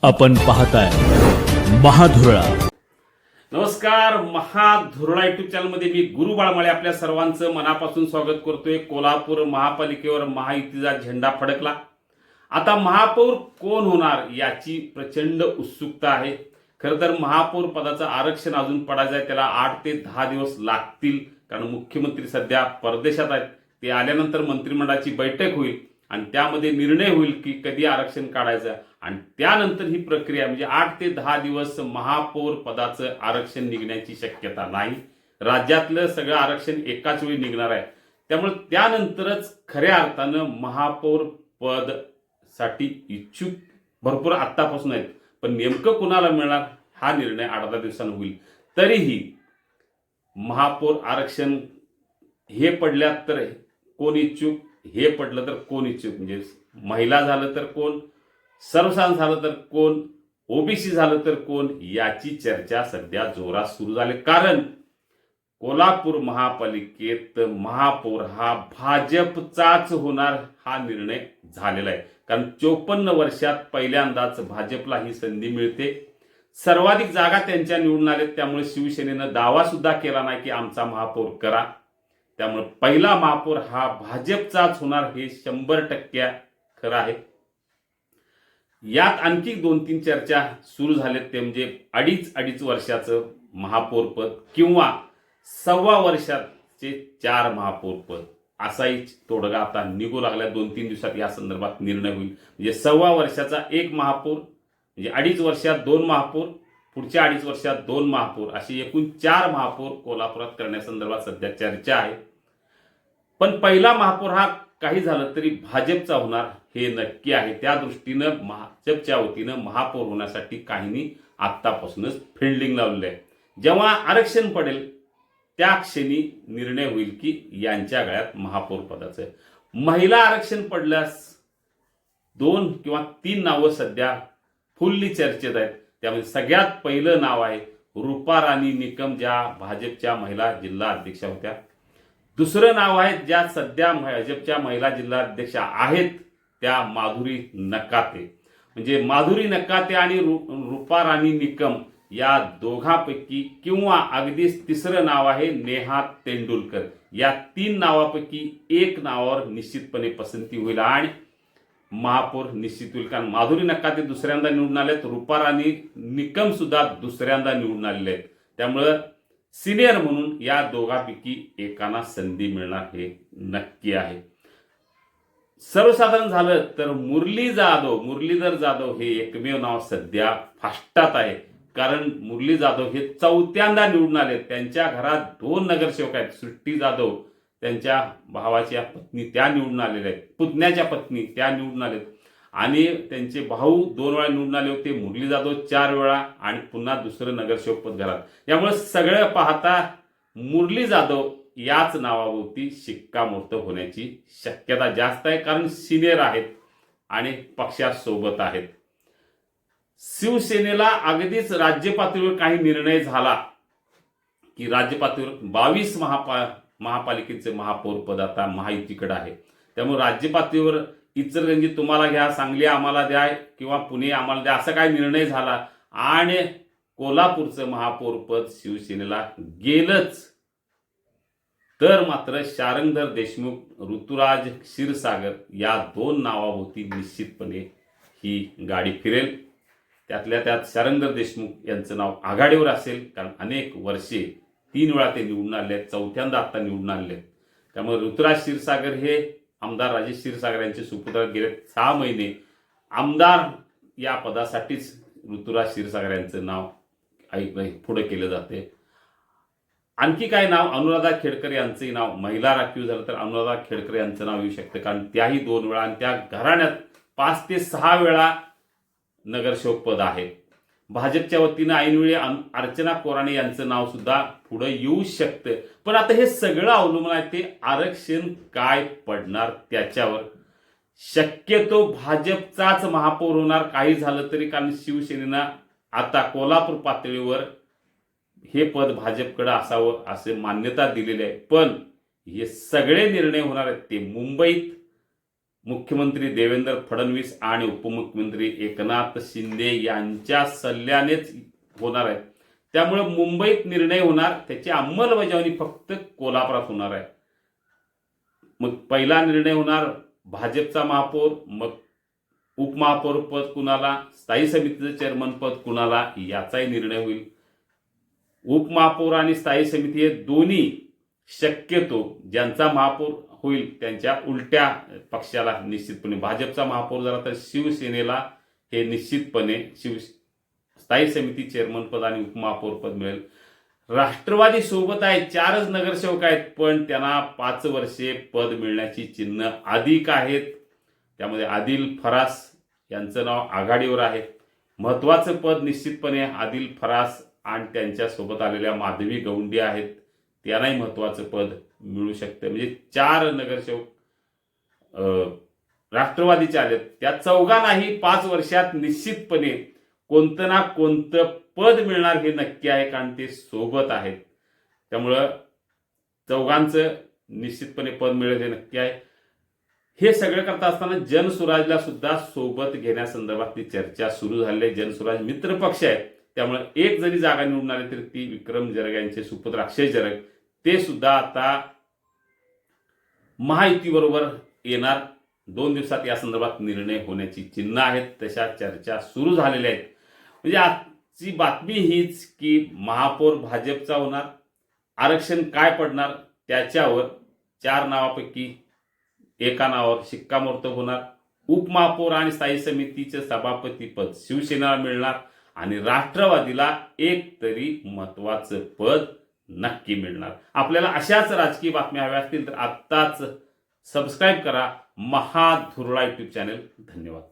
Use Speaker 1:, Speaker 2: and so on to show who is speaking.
Speaker 1: आपण पाहताय महाधुरळा.
Speaker 2: नमस्कार. महाधुरळा युट्यूब चॅनलमध्ये मी गुरु बाळमाळे आपल्या सर्वांचं मनापासून स्वागत करतोय. कोल्हापूर महापालिकेवर महायुतीचा झेंडा फडकला. आता महापौर कोण होणार याची प्रचंड उत्सुकता आहे. खरं तर महापौर पदाचं आरक्षण अजून पडायचं आहे, त्याला 8 ते 10 दिवस लागतील, कारण मुख्यमंत्री सध्या परदेशात आहेत. ते आल्यानंतर मंत्रिमंडळाची बैठक होईल आणि त्यामध्ये निर्णय होईल की कधी आरक्षण काढायचं, आणि त्यानंतर ही प्रक्रिया म्हणजे 8 ते 10 दिवस महापौर पदाचं आरक्षण निघण्याची शक्यता नाही. राज्यातलं सगळं आरक्षण एकाच वेळी निघणार आहे. त्यामुळे त्यानंतरच खऱ्या अर्थानं महापौर पद साठी इच्छुक भरपूर आत्तापासून आहेत, पण नेमकं कुणाला मिळणार हा निर्णय 8-10 दिवसांनी होईल. तरीही महापौर आरक्षण हे पडल्यात तर कोण इच्छुक, हे पडलं तर कोण इच्छुक, म्हणजे महिला झालं तर कोण, सर्वसाधारण झालं तर कोण, ओबीसी झालं तर कोण, याची चर्चा सध्या जोरात सुरू झाली. कारण कोल्हापूर महापालिकेत महापौर हा भाजपचाच होणार हा निर्णय झालेला आहे. कारण 54 वर्षात पहिल्यांदाच भाजपला ही संधी मिळते. सर्वाधिक जागा त्यांच्या निवडून आल्यात, त्यामुळे शिवसेनेनं दावा सुद्धा केला नाही की आमचा महापौर करा. त्यामुळे पहिला महापौर हा भाजपचाच होणार हे 100% खरं आहे. यात आणखी 2-3 चर्चा सुरू झाल्यात, ते म्हणजे अडीच वर्षाचं महापौर पद किंवा 1.25 वर्षाचे 4 महापौर पद, असाही तोडगा आता निघू लागला. 2-3 दिवसात या संदर्भात निर्णय होईल. म्हणजे 1.25 वर्षाचा 1 महापौर, म्हणजे 2.5 वर्षात 2 महापौर, पुढच्या 2.5 वर्षात 2 महापौर, अशी एकूण 4 महापौर कोल्हापुरात करण्यासंदर्भात सध्या चर्चा आहे. पण पहिला महापौर हा काही झालं तरी भाजपचा होणार हे नक्की आहे. त्या दृष्टीनं भाजपच्या वतीनं महापौर होण्यासाठी काहींनी आत्तापासूनच फिल्डिंग लावलेलं आहे. जेव्हा आरक्षण पडेल त्या क्षणी निर्णय होईल की यांच्या गळ्यात महापौर पदाचं. महिला आरक्षण पडल्यास 2 किंवा 3 नावं सध्या फुल्ली चर्चेत आहेत. त्यामध्ये सगळ्यात पहिलं नाव आहे रूपा राणी निकम, ज्या भाजपच्या महिला जिल्हा अध्यक्षा होत्या. दुसरं नाव आहे ज्या सध्या भाजपच्या महिला जिल्हा अध्यक्षा आहेत त्या माधुरी नकाते. म्हणजे माधुरी नकाते आणि रूपा राणी निकम या दोघांपैकी, किंवा अगदीच तिसरं नाव आहे नेहा तेंडुलकर, या 3 नावापैकी एक नावावर निश्चितपणे पसंती होईल आणि महापौर निश्चित होईल. कारण माधुरी नकाते दुसऱ्यांदा निवडून आलेत, रूपा राणी निकम सुद्धा दुसऱ्यांदा निवडून आलेले आहेत. त्यामुळं सिनियर म्हणून या दोघांपैकी एकांना संधी मिळणार हे नक्की आहे. सर्वसाधारण झालं तर मुरलीधर जाधव हे एकमेव नाव सध्या फास्टात आहे. कारण मुरली जाधव हे 4थ्यांदा निवडून आले. त्यांच्या घरात 2 नगरसेवक आहेत. सृष्टी जाधव त्यांच्या भावाच्या पत्नी त्या निवडून आलेल्या आहेत, पुतण्याच्या पत्नी त्या निवडून आलेत, आणि त्यांचे भाऊ 2 वेळा निवडून आले होते, मुरली जाधव 4 वेळा, आणि पुन्हा दुसरं नगरसेवक पद घरात. यामुळे सगळं पाहता मुरली जाधव याच नावाभोवती शिक्कामोर्तब होण्याची शक्यता जास्त आहे. कारण सिनियर आहेत आणि पक्षासोबत आहेत. शिवसेनेला अगदीच राज्य पातळीवर काही निर्णय झाला की राज्य पातळीवर 22 महापालिकेचे महापौर पद आता महायुतीकडे आहे. त्यामुळे राज्य पातळीवर इचलकरंजी तुम्हाला घ्या, सांगली आम्हाला द्या, किंवा पुणे आम्हाला द्या, असा काय निर्णय झाला आणि कोल्हापूरचं महापौर पद शिवसेनेला गेलंच, तर मात्र शारंगधर देशमुख, ऋतुराज क्षीरसागर या 2 नावाभोवती निश्चितपणे ही गाडी फिरेल. त्यातल्या त्यात शारंगधर देशमुख यांचं नाव आघाडीवर असेल, कारण अनेक वर्षे 3 वेळा ते निवडून आले आहेत, 4थ्यांदा आता निवडून आले आहेत. त्यामुळे ऋतुराज क्षीरसागर हे आमदार राजेश क्षीरसागर यांचे सुपुत्र, गेले 6 महिने आमदार या पदासाठीच ऋतुराज क्षीरसागर यांचं नाव पुढे केलं जाते. आणखी काय नाव, अनुराधा खेडकर यांचंही नाव, महिला राखीव झालं तर अनुराधा खेडकर यांचं नाव येऊ शकतं, कारण त्याही 2 वेळा, आणि त्या घराण्यात 5 ते 6 वेळा नगरसेवक पद आहे. भाजपच्या वतीनं ऐनवेळी अर्चना कोराणे यांचं नाव सुद्धा पुढे येऊ शकतं. पण आता हे सगळं अवलंबून आहे ते आरक्षण काय पडणार त्याच्यावर. शक्यतो भाजपचाच महापौर होणार काही झालं तरी, कारण शिवसेनेनं आता कोल्हापूर पातळीवर हे पद भाजपकडे असावं असे मान्यता दिलेली आहे. पण हे सगळे निर्णय होणार आहेत ते मुंबईत मुख्यमंत्री देवेंद्र फडणवीस आणि उपमुख्यमंत्री एकनाथ शिंदे यांच्या सल्ल्यानेच होणार आहे. त्यामुळे मुंबईत निर्णय होणार, त्याची अंमलबजावणी फक्त कोल्हापुरात होणार आहे. मग पहिला निर्णय होणार भाजपचा महापौर, मग उपमहापौर पद कुणाला, स्थायी समितीचं चेअरमन पद कुणाला, याचाही निर्णय होईल. उपमहापौर आणि स्थायी समिती हे दोन्ही शक्यतो ज्यांचा महापौर होईल त्यांच्या उलट्या पक्षाला निश्चितपणे, भाजपचा महापौर झाला तर शिवसेनेला हे निश्चितपणे स्थायी समिती चेअरमन पद आणि उपमहापौर पद मिळेल. राष्ट्रवादी सोबत आहे, 4च नगरसेवक आहेत, पण त्यांना 5 वर्षे पद मिळण्याची चिन्ह अधिक आहेत. त्यामध्ये आदिल फरास यांचं नाव आघाडीवर आहे. महत्वाचं पद निश्चितपणे आदिल फरास आणि त्यांच्यासोबत आलेल्या माधवी गौंडी आहेत, त्यांनाही महत्वाचं पद मिळू शकतं. म्हणजे 4 नगरसेवक राष्ट्रवादीचे आलेत. त्या चौघांनाही 5 वर्षात निश्चितपणे कोणतं ना कोणतं पद मिळणार हे नक्की आहे, कारण ते सोबत आहेत. त्यामुळं चौघांचं निश्चितपणे पद मिळेल हे नक्की आहे. हे सगळं करता असताना जनसुराजला सुद्धा सोबत घेण्यासंदर्भातली चर्चा सुरू झाली आहे. जनसुराज मित्र पक्ष आहे, त्यामुळे एक जरी जागा निवडून आली तरी ती विक्रम जरग यांचे सुपुत्र अक्षय जरग, ते सुद्धा आता महायुतीबरोबर येणार. 2 दिवसात या संदर्भात निर्णय होण्याची चिन्ह आहेत, तशा चर्चा सुरू झालेल्या आहेत. म्हणजे आजची बातमी हीच की महापौर भाजपचा होणार, आरक्षण काय पडणार त्याच्यावर 4 नावापैकी एका नावावर शिक्कामोर्तब होणार. उपमहापौर आणि स्थायी समितीचे सभापतीपद शिवसेनेला मिळणार आणि राष्ट्रवादीला एक तरी महत्वाचं पद नक्की मिळणार. आपल्याला अशाच राजकीय बातम्या हव्या असतील तर आत्ताच सबस्क्राईब करा महाधुरळा यूट्यूब चॅनल. धन्यवाद.